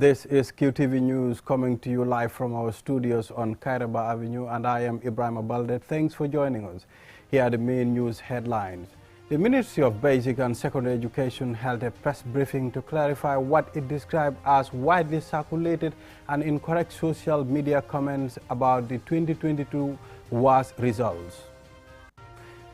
This is QTV News coming to you live from our studios on Kairaba Avenue, and I am Ibrahim Abalde. Thanks for joining us. Here are the main news headlines. The Ministry of Basic and Secondary Education held a press briefing to clarify what it described as widely circulated and incorrect social media comments about the 2022 WAS results.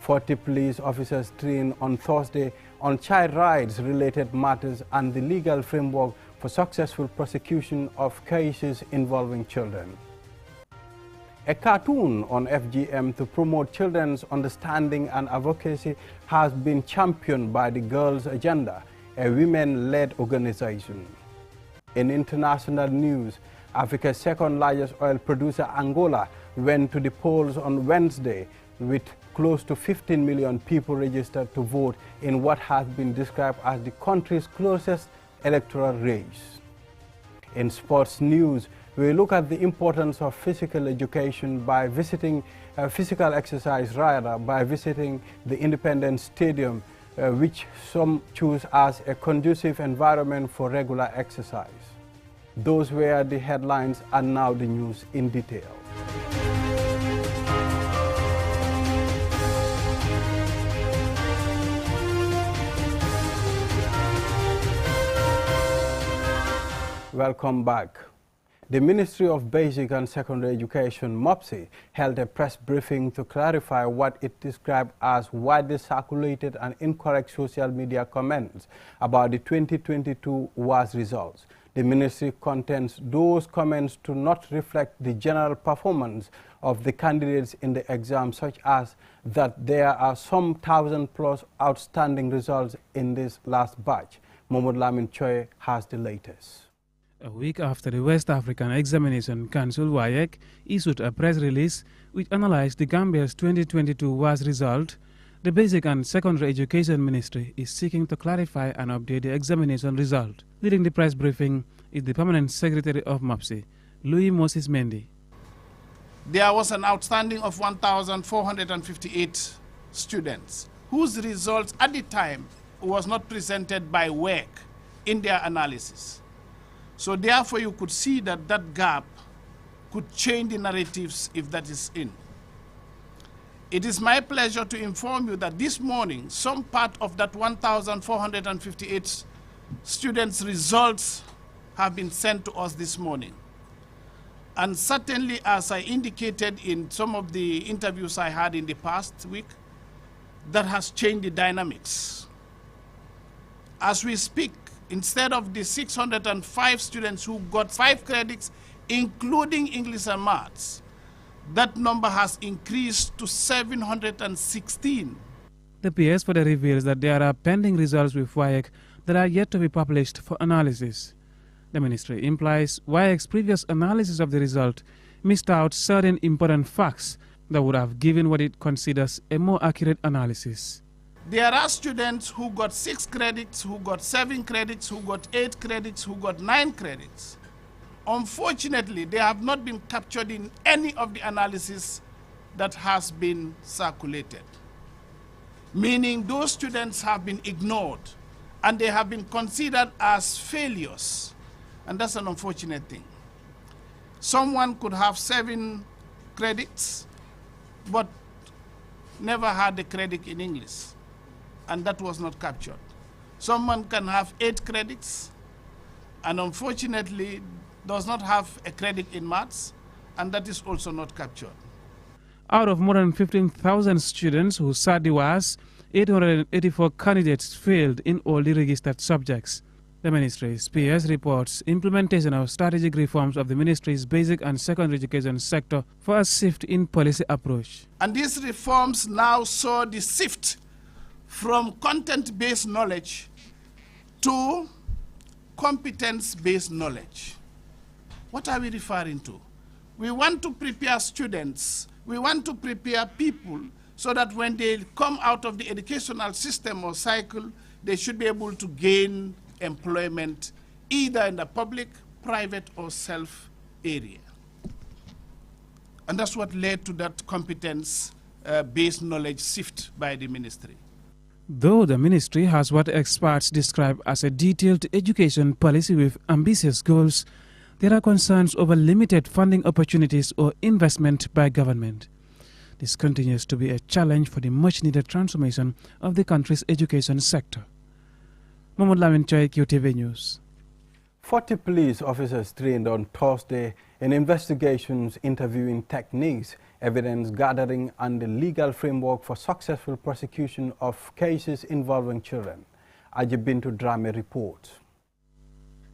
40 police officers trained on Thursday on child rights-related matters and the legal framework for successful prosecution of cases involving children. A cartoon on FGM to promote children's understanding and advocacy has been championed by the Girls' Agenda, a women-led organization. In international news, Africa's second-largest oil producer, Angola, went to the polls on Wednesday with close to 15 million people registered to vote in what has been described as the country's closest electoral race. In sports news, we look at the importance of physical education by visiting physical exercise rather by visiting the Independence Stadium, which some choose as a conducive environment for regular exercise. Those were the headlines, and now the news in detail. Welcome back. The Ministry of Basic and Secondary Education, MOPSI, held a press briefing to clarify what it described as widely circulated and incorrect social media comments about the 2022 WAS results. The ministry contends those comments do not reflect the general performance of the candidates in the exam, such as that there are some 1,000+ outstanding results in this last batch. Mohamed Lamin Choi has the latest. A week after the West African Examination Council (WAEC) issued a press release which analyzed the Gambia's 2022 WAS result, the Basic and Secondary Education Ministry is seeking to clarify and update the examination result. Leading the press briefing is the Permanent Secretary of MOPSI, Louis Moses Mendy. There was an outstanding of 1,458 students whose results at the time was not presented by WAEC in their analysis. So therefore you could see that that gap could change the narratives if that is in. It is my pleasure to inform you that this morning some part of that 1,458 students' results have been sent to us this morning. And certainly, as I indicated in some of the interviews I had in the past week, that has changed the dynamics. As we speak, instead of the 605 students who got 5 credits, including English and Maths, that number has increased to 716. The PS further reveals that there are pending results with WAEC that are yet to be published for analysis. The ministry implies WAEC's previous analysis of the result missed out certain important facts that would have given what it considers a more accurate analysis. There are students who got 6 credits, who got 7 credits, who got 8 credits, who got 9 credits. Unfortunately, they have not been captured in any of the analysis that has been circulated. Meaning those students have been ignored and they have been considered as failures. And that's an unfortunate thing. Someone could have 7 credits, but never had a credit in English, and that was not captured. Someone can have 8 credits, and unfortunately does not have a credit in Maths, and that is also not captured. Out of more than 15,000 students who sat the WAS, 884 candidates failed in all the registered subjects. The ministry's PS reports implementation of strategic reforms of the ministry's basic and secondary education sector for a shift in policy approach. And these reforms now saw the shift from content-based knowledge to competence-based knowledge. What are we referring to? We want to prepare students, we want to prepare people so that when they come out of the educational system or cycle, they should be able to gain employment either in the public, private, or self area. And that's what led to that competence-based knowledge shift by the ministry. Though the ministry has what experts describe as a detailed education policy with ambitious goals, there are concerns over limited funding opportunities or investment by government. This continues to be a challenge for the much-needed transformation of the country's education sector. Mohamed Lamin Choi, QTV News. 40 police officers trained on Thursday in investigations, interviewing techniques, evidence gathering and the legal framework for successful prosecution of cases involving children. Ajibintu Drame reports.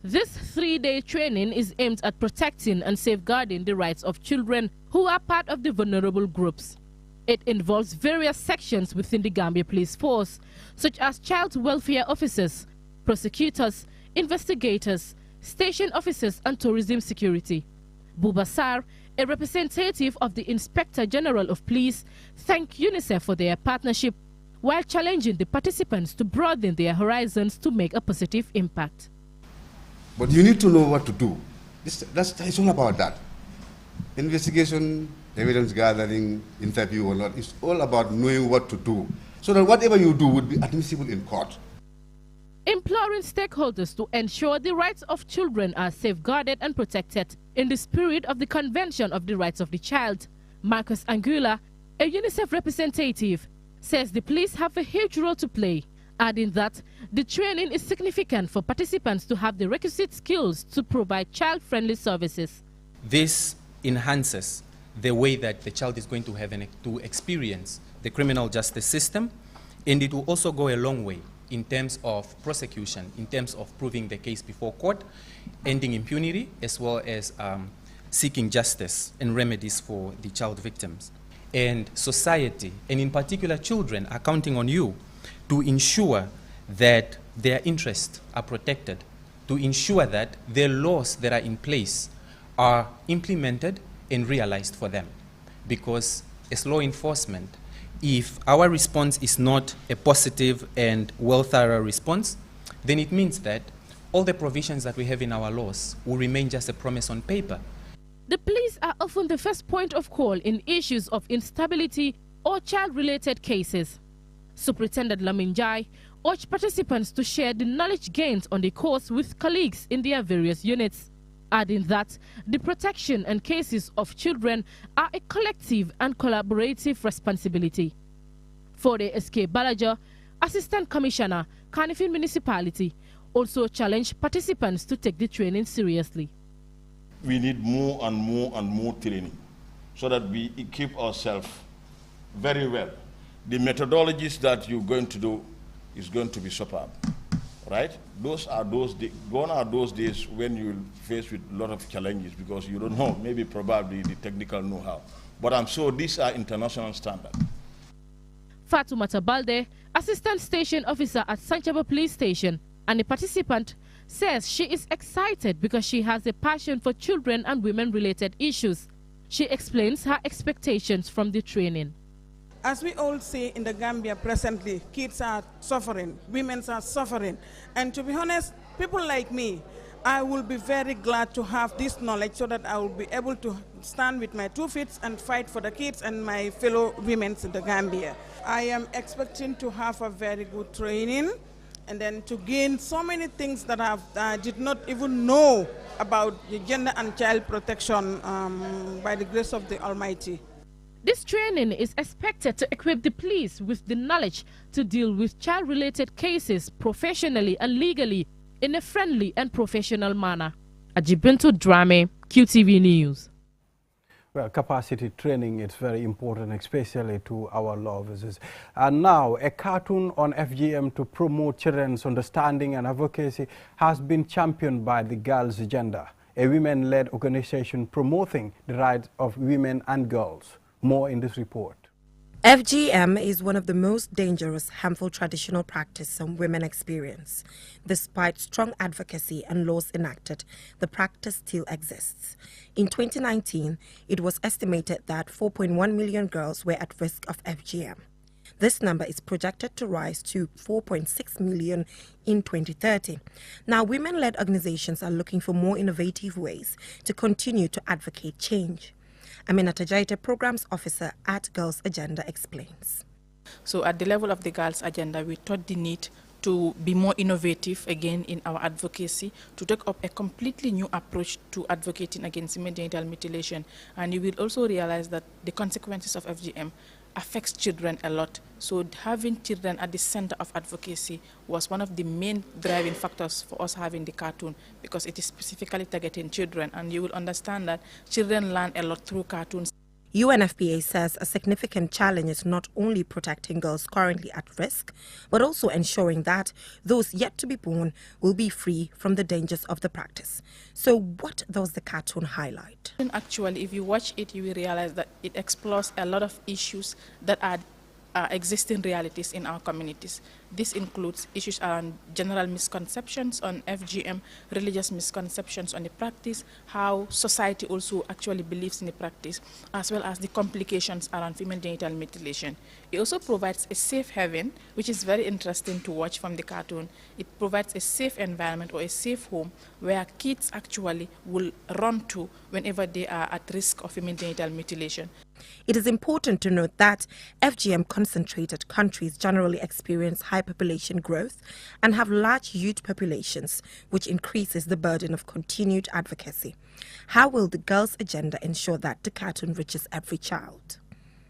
This 3-day training is aimed at protecting and safeguarding the rights of children who are part of the vulnerable groups. It involves various sections within the Gambia Police Force, such as child welfare officers, prosecutors, investigators, station officers and tourism security. Buba Sarr, a representative of the Inspector General of Police, thanked UNICEF for their partnership while challenging the participants to broaden their horizons to make a positive impact. But you need to know what to do. It's all about that. Investigation, evidence gathering, interview or not, it's all about knowing what to do, so that whatever you do would be admissible in court. Imploring stakeholders to ensure the rights of children are safeguarded and protected in the spirit of the Convention of the Rights of the Child. Marcus Angula, a UNICEF representative, says the police have a huge role to play, adding that the training is significant for participants to have the requisite skills to provide child-friendly services. This enhances the way that the child is going to have to experience the criminal justice system, and it will also go a long way in terms of prosecution, in terms of proving the case before court, ending impunity, as well as seeking justice and remedies for the child victims. And society, and in particular children, are counting on you to ensure that their interests are protected, to ensure that the laws that are in place are implemented and realized for them. Because as law enforcement, if our response is not a positive and well-thorough response, then it means that all the provisions that we have in our laws will remain just a promise on paper. The police are often the first point of call in issues of instability or child-related cases. Superintendent Laminjai urged participants to share the knowledge gained on the course with colleagues in their various units, adding that the protection and cases of children are a collective and collaborative responsibility. For the SK Balaja, Assistant Commissioner, Kanifing Municipality, also challenged participants to take the training seriously. We need more and more and more training so that we equip ourselves very well. The methodologies that you're going to do is going to be superb. Right? Gone are those days when you're faced with a lot of challenges because you don't know, maybe probably the technical know-how. But I'm sure these are international standards. Fatoumata Balde, Assistant Station Officer at Sanchaba Police Station, and a participant, says she is excited because she has a passion for children and women-related issues. She explains her expectations from the training. As we all see in the Gambia presently, kids are suffering, women are suffering. And to be honest, people like me, I will be very glad to have this knowledge so that I will be able to stand with my 2 feet and fight for the kids and my fellow women in the Gambia. I am expecting to have a very good training and then to gain so many things that I did not even know about the gender and child protection by the grace of the Almighty. This training is expected to equip the police with the knowledge to deal with child-related cases professionally and legally in a friendly and professional manner. Ajibintu Drame, QTV News. Well, capacity training is very important, especially to our law officers. And now, a cartoon on FGM to promote children's understanding and advocacy has been championed by the Girls' Agenda, a women-led organization promoting the rights of women and girls. More in this report. FGM is one of the most dangerous, harmful traditional practices some women experience. Despite strong advocacy and laws enacted, the practice still exists. In 2019, it was estimated that 4.1 million girls were at risk of FGM. This number is projected to rise to 4.6 million in 2030. Now, women-led organizations are looking for more innovative ways to continue to advocate change. Aminata Jaita, Programs Officer at Girls' Agenda, explains. So at the level of the girls' agenda, we thought the need to be more innovative again in our advocacy, to take up a completely new approach to advocating against genital mutilation. And you will also realize that the consequences of FGM affects children a lot. So having children at the center of advocacy was one of the main driving factors for us having the cartoon, because it is specifically targeting children. And you will understand that children learn a lot through cartoons. UNFPA says a significant challenge is not only protecting girls currently at risk, but also ensuring that those yet to be born will be free from the dangers of the practice. So what does the cartoon highlight? Actually, if you watch it, you will realize that it explores a lot of issues that are existing realities in our communities. This includes issues around general misconceptions on FGM, religious misconceptions on the practice, how society also actually believes in the practice, as well as the complications around female genital mutilation. It also provides a safe haven, which is very interesting to watch from the cartoon. It provides a safe environment or a safe home where kids actually will run to whenever they are at risk of female genital mutilation. It is important to note that FGM-concentrated countries generally experience high population growth and have large youth populations, which increases the burden of continued advocacy. How will the girls' agenda ensure that the cartoon reaches every child?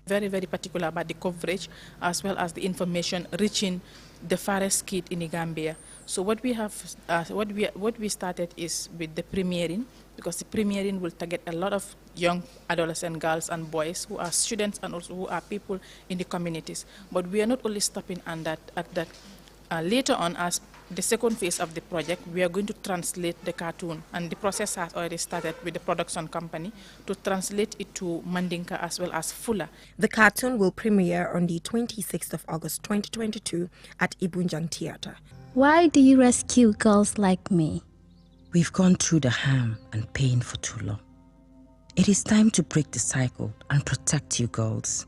Very, very particular about the coverage as well as the information reaching the farthest kid in the Gambia. So what we have, what we started is with the premiering, because the premiering will target a lot of young adolescent girls and boys who are students and also who are people in the communities. But we are not only stopping at that. Later on, as the second phase of the project, we are going to translate the cartoon, and the process has already started with the production company to translate it to Mandinka as well as Fula. The cartoon will premiere on the 26th of August 2022 at Ibunjang Theatre. Why do you rescue girls like me? We've gone through the harm and pain for too long. It is time to break the cycle and protect you girls.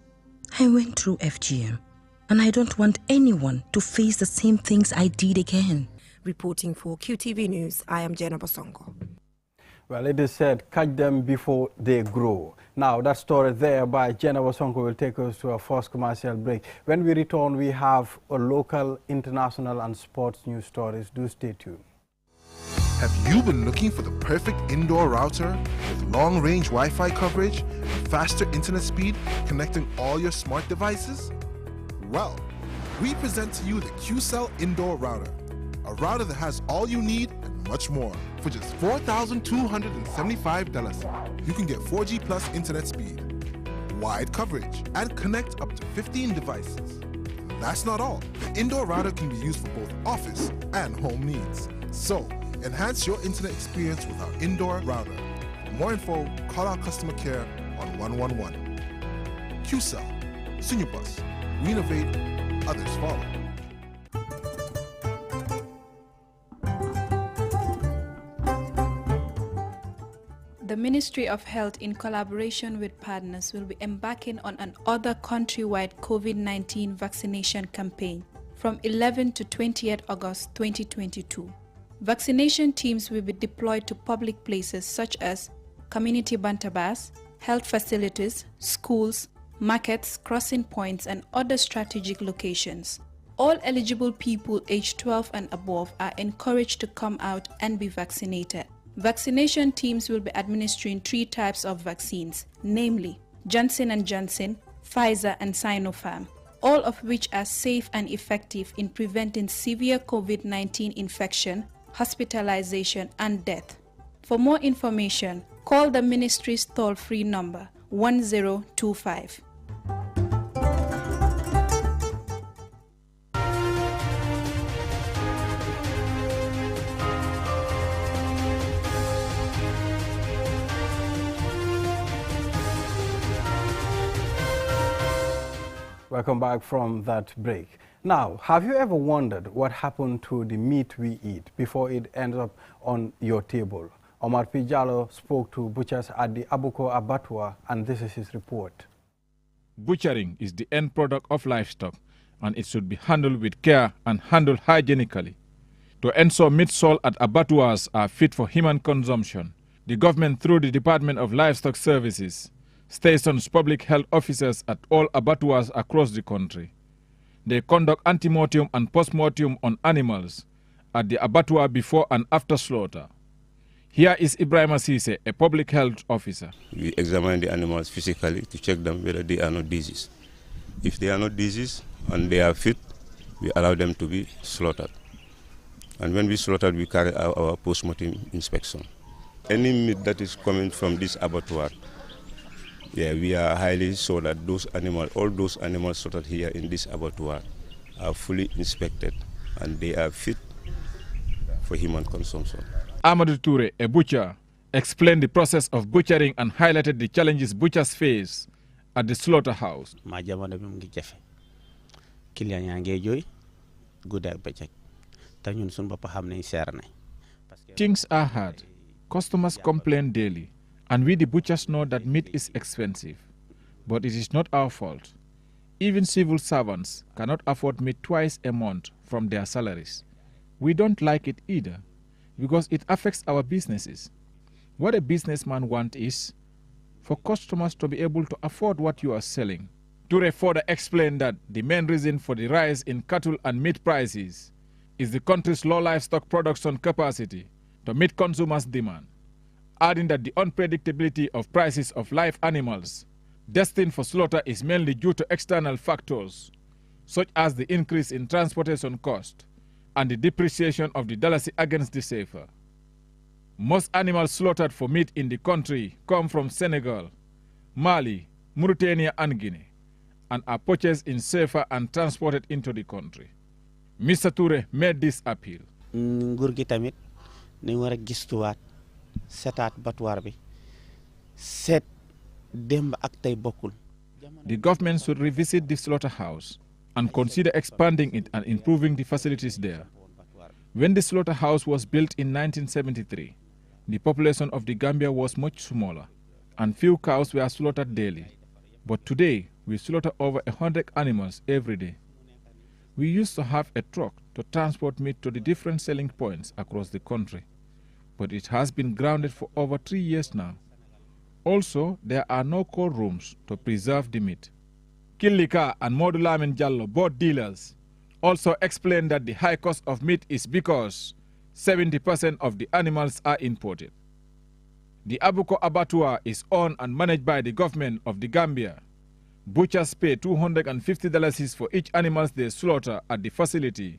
I went through FGM, and I don't want anyone to face the same things I did again. Reporting for QTV News, I am Jenna Bosongo. Well, it is said, catch them before they grow. Now, that story there by Jenna Bosongo will take us to our first commercial break. When we return, we have a local, international, and sports news stories. Do stay tuned. Have you been looking for the perfect indoor router with long-range Wi-Fi coverage and faster internet speed connecting all your smart devices? Well, we present to you the Qcell Indoor Router, a router that has all you need and much more. For just $4,275, you can get 4G plus internet speed, wide coverage, and connect up to 15 devices. That's not all. The indoor router can be used for both office and home needs. So, enhance your internet experience with our indoor router. For more info, call our customer care on 111. Qcell, Senior Plus. We innovate, others follow. The Ministry of Health, in collaboration with partners, will be embarking on an other countrywide COVID-19 vaccination campaign from 11 to 28 August 2022. Vaccination teams will be deployed to public places such as community bantabas, health facilities, schools, markets, crossing points, and other strategic locations. All eligible people aged 12 and above are encouraged to come out and be vaccinated. Vaccination teams will be administering 3 types of vaccines, namely Johnson & Johnson, Pfizer, and Sinopharm, all of which are safe and effective in preventing severe COVID-19 infection, hospitalization, and death. For more information, call the ministry's toll-free number 1025. Welcome back from that break. Now, have you ever wondered what happened to the meat we eat before it ends up on your table? Omar Pijalo spoke to butchers at the Abuko Abattoir, and this is his report. Butchering is the end product of livestock, and it should be handled with care and handled hygienically. To ensure meat sold at abattoirs are fit for human consumption, the government, through the Department of Livestock Services, stations public health officers at all abattoirs across the country. They conduct antemortem and postmortem on animals at the abattoir before and after slaughter. Here is Ibrahim Asise, a public health officer. We examine the animals physically to check them whether they are not diseased. If they are not diseased and they are fit, we allow them to be slaughtered. And when we slaughter, we carry out our post-mortem inspection. Any meat that is coming from this abattoir, we are highly sure that those animals, all those animals slaughtered here in this abattoir are fully inspected and they are fit for human consumption. Amadou Toure, a butcher, explained the process of butchering and highlighted the challenges butchers face at the slaughterhouse. Things are hard. Customers complain daily, and we the butchers know that meat is expensive. But it is not our fault. Even civil servants cannot afford meat twice a month from their salaries. We don't like it either, because it affects our businesses. What a businessman wants is for customers to be able to afford what you are selling. Toure further explained that the main reason for the rise in cattle and meat prices is the country's low livestock production capacity to meet consumers' demand, adding that the unpredictability of prices of live animals destined for slaughter is mainly due to external factors, such as the increase in transportation cost and the depreciation of the dollar against the CFA. Most animals slaughtered for meat in the country come from Senegal, Mali, Mauritania and Guinea, and are purchased in CFA and transported into the country. Mr. Toure made this appeal. The government should revisit the slaughterhouse and consider expanding it and improving the facilities there. When the slaughterhouse was built in 1973, the population of the Gambia was much smaller and few cows were slaughtered daily. But today, we slaughter over 100 animals every day. We used to have a truck to transport meat to the different selling points across the country, but it has been grounded for over 3 years now. Also, there are no cold rooms to preserve the meat. Kilika and Modulamin Jallo, both dealers, also explained that the high cost of meat is because 70% of the animals are imported. The Abuko Abattoir is owned and managed by the government of the Gambia. Butchers pay $250 for each animal they slaughter at the facility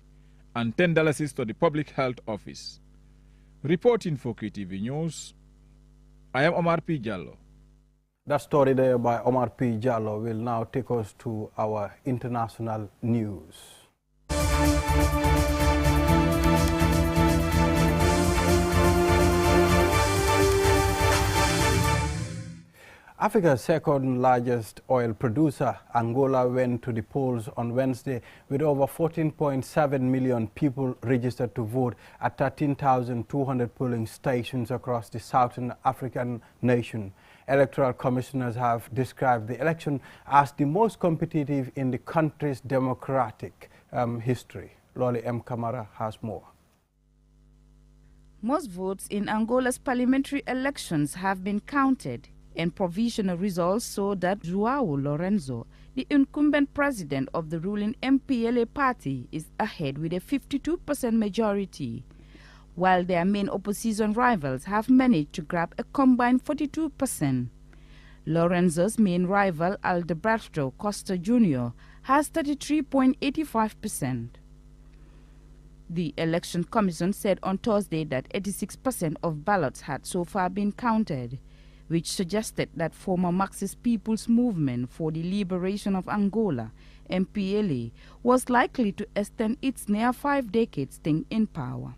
and $10 to the public health office. Reporting for QTV News, I am Omar P. Jallo. That story there by Omar P. Jallo will now take us to our international news. Africa's second largest oil producer, Angola, went to the polls on Wednesday with over 14.7 million people registered to vote at 13,200 polling stations across the southern African nation. Electoral commissioners have described the election as the most competitive in the country's democratic history. Loli M. Kamara has more. Most votes in Angola's parliamentary elections have been counted, and provisional results show that João Lorenzo, the incumbent president of the ruling MPLA party, is ahead with a 52% majority, while their main opposition rivals have managed to grab a combined 42%. Lorenzo's main rival, Alberto Costa Jr., has 33.85%. The Election Commission said on Thursday that 86% of ballots had so far been counted, which suggested that former Marxist People's Movement for the Liberation of Angola, MPLA, was likely to extend its near 5 decades staying in power.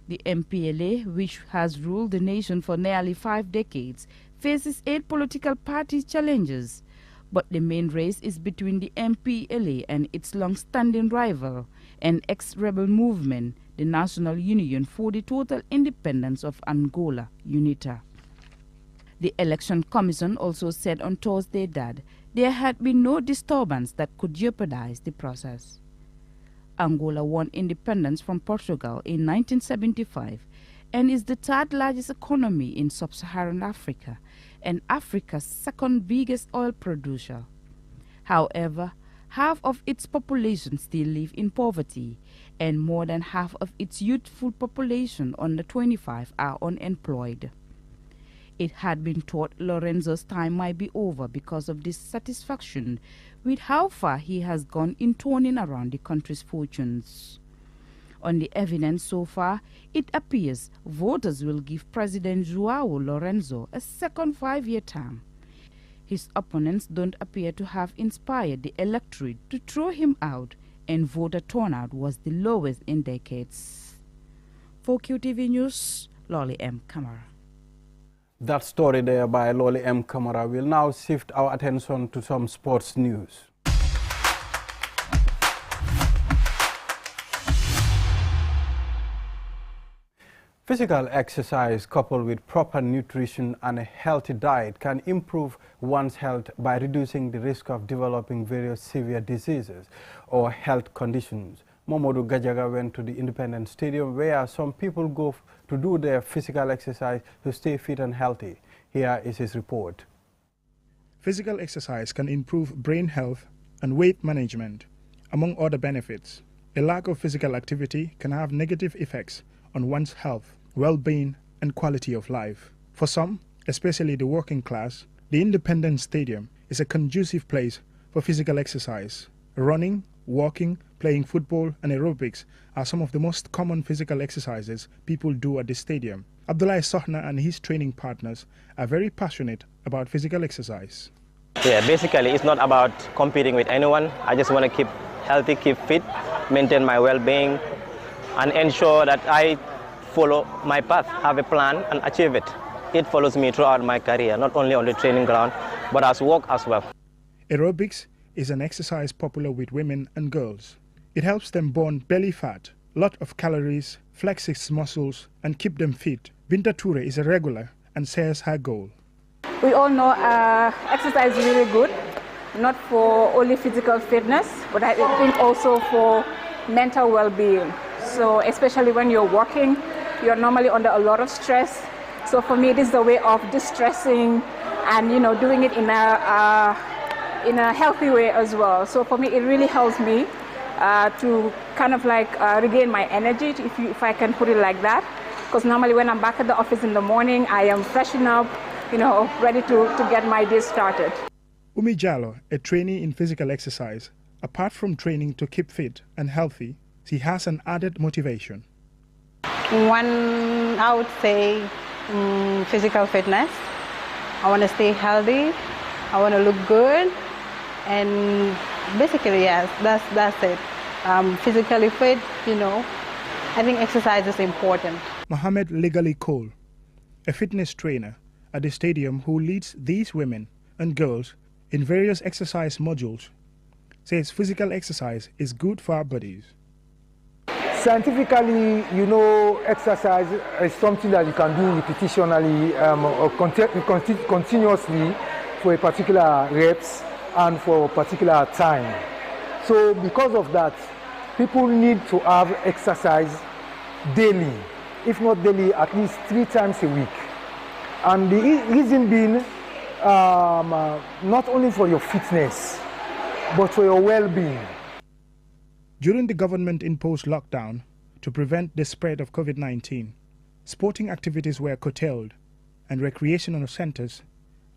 The MPLA, which has ruled the nation for nearly 5 decades, faces 8 political party challenges, but the main race is between the MPLA and its long-standing rival and ex-rebel movement, the National Union for the Total Independence of Angola, UNITA. The Election Commission also said on Thursday that there had been no disturbance that could jeopardize the process. Angola won independence from Portugal in 1975 and is the third largest economy in sub-Saharan Africa and Africa's second biggest oil producer. However, half of its population still live in poverty, and more than half of its youthful population under 25 are unemployed. It had been thought Lorenzo's time might be over because of dissatisfaction with how far he has gone in turning around the country's fortunes. On the evidence so far, it appears voters will give President João Lorenzo a second 5-year term. His opponents don't appear to have inspired the electorate to throw him out, and voter turnout was the lowest in decades. For QTV News, Lolly M. Kamara. That story there by Lolly M. Kamara will now shift our attention to some sports news. Physical exercise coupled with proper nutrition and a healthy diet can improve one's health by reducing the risk of developing various severe diseases or health conditions. Momodu Gajaga went to the Independence Stadium where some people go to do their physical exercise to stay fit and healthy. Here is his report. Physical exercise can improve brain health and weight management, among other benefits. A lack of physical activity can have negative effects on one's health, well-being, and quality of life. For some, especially the working class, the Independence Stadium is a conducive place for physical exercise. Running, walking, playing football, and aerobics are some of the most common physical exercises people do at the stadium. Abdullah Sohna and his training partners are very passionate about physical exercise. Yeah, basically it's not about competing with anyone. I just want to keep healthy, keep fit, maintain my well-being, and ensure that I follow my path, have a plan, and achieve it. It follows me throughout my career, not only on the training ground, but as work as well. Aerobics is an exercise popular with women and girls. It helps them burn belly fat, lot of calories, flex its muscles, and keep them fit. Binta Toure is a regular and shares her goal. We all know exercise is really good, not for only physical fitness, but I think also for mental well-being. So especially when you're working, you're normally under a lot of stress. So for me, it is a way of distressing and, doing it in a healthy way as well. So for me, it really helps me to kind of like regain my energy, if I can put it like that. Because normally when I'm back at the office in the morning, I am freshen up, ready to get my day started. Umi Jallo, a trainee in physical exercise, apart from training to keep fit and healthy, she has an added motivation. One, I would say physical fitness. I want to stay healthy. I want to look good. And basically, yes, that's it. Physically fit, I think exercise is important. Mohammed Legally Cole, a fitness trainer at the stadium who leads these women and girls in various exercise modules, says physical exercise is good for our bodies. Scientifically, exercise is something that you can do repetitionally or continuously for a particular reps and for a particular time. So because of that, people need to have exercise daily, if not daily, at least 3 times a week. And the reason being, not only for your fitness, but for your well-being. During the government-imposed lockdown to prevent the spread of COVID-19, sporting activities were curtailed and recreational centers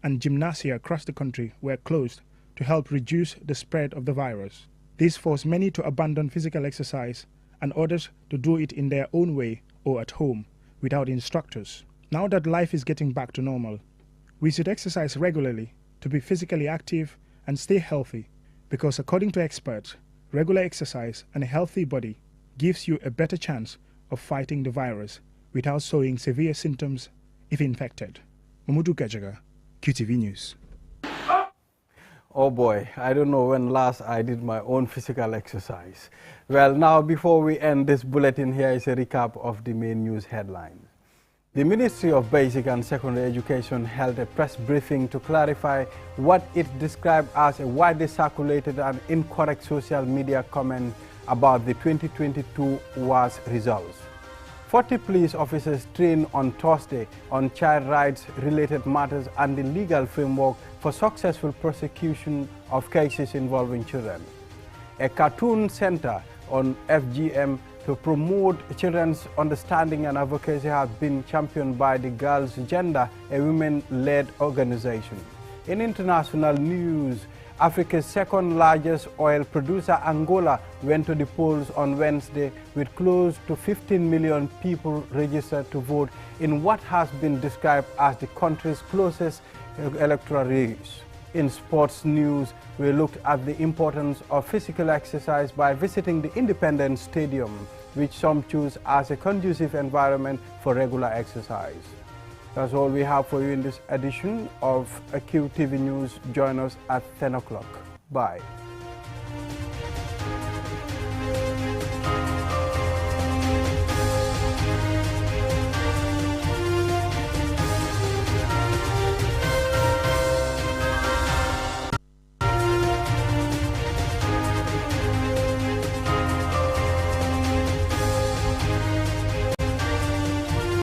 and gymnasia across the country were closed to help reduce the spread of the virus. This forced many to abandon physical exercise and others to do it in their own way or at home without instructors. Now that life is getting back to normal, we should exercise regularly to be physically active and stay healthy, because according to experts, regular exercise and a healthy body gives you a better chance of fighting the virus without showing severe symptoms if infected. Mamudu Gajaga, QTV News. Oh boy, I don't know when last I did my own physical exercise. Well, now before we end this bulletin, here is a recap of the main news headlines. The Ministry of Basic and Secondary Education held a press briefing to clarify what it described as a widely circulated and incorrect social media comment about the 2022 WAS results. 40 police officers trained on Thursday on child rights-related matters and the legal framework for successful prosecution of cases involving children. a cartoon center on FGM to promote children's understanding and advocacy has been championed by the Girls' Gender, a women-led organization. In international news, Africa's second largest oil producer, Angola, went to the polls on Wednesday with close to 15 million people registered to vote in what has been described as the country's closest electoral race. In sports news, we looked at the importance of physical exercise by visiting the Independence Stadium, which some choose as a conducive environment for regular exercise. That's all we have for you in this edition of QTV News. Join us at 10 o'clock. Bye.